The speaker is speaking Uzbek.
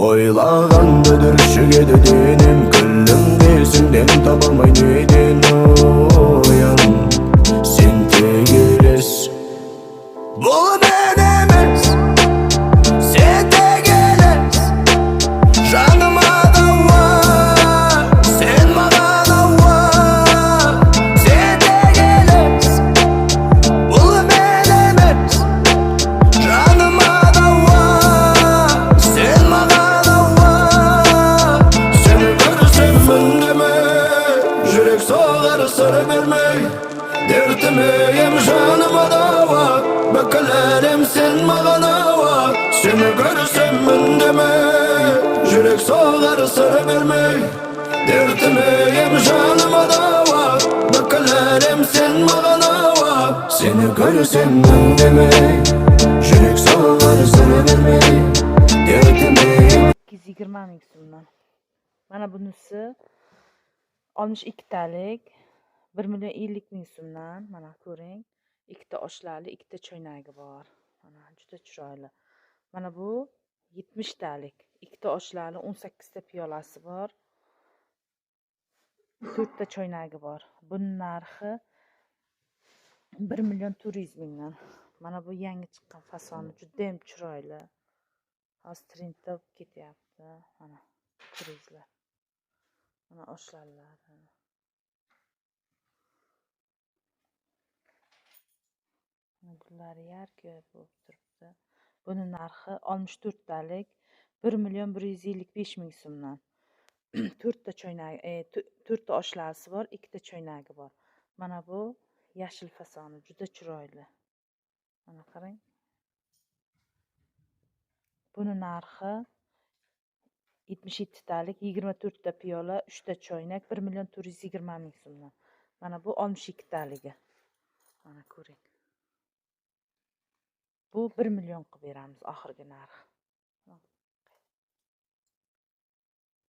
Oylaganda dürüşüge dediğinin Küllüm değilsinden tapamay neydin uyan Sen tegeles Bu ben emez Sen tegeles Canıma da var Sen bana da var Sen tegeles Bu ben emez Canıma da var Sen bana da var Seni görsem ben deme Yürek soğar sarı vermey Dertime canıma da var Bakalerim sen bana var Seni görsem ben deme Yürek soğar sarı vermey Dertime canıma da var Bakalerim sen bana var Seni görsem ben deme Yürek soğar sarı vermey Dertime 220 ming so'mdan. Mana bunisi 62 talik 1,50,000 so'mdan. Mana ko'ring. Ikkita oshlarli, ikkita choynagi bor. Mana juda chiroyli. Mana bu 70 talik. Ikkita oshlarli 18 ta piyolasi bor. 4 ta choynagi bor. Buning narxi 1,400,000 dan. Mana bu yangi chiqqan fasoni juda ham chiroyli. Hozir trendda ketyapti. Mana ko'ringlar. Mana oshlarlar. Gullari yarq-yorq bo'lib turibdi. Buni narxi 64 talik 1,155,000 so'mdan. 4 ta choynagi, 4 ta oshlasi bor, 2 ta choynagi bor. Mana bu yashil fasoni juda chiroyli. Mana qarang. Buni narxi 77 talik 24 ta piyola, 3 ta choynak 1,420,000 so'mdan. Mana bu 62 taligi. Mana ko'ring. Bu 1 million qilib beramiz oxirgi narx.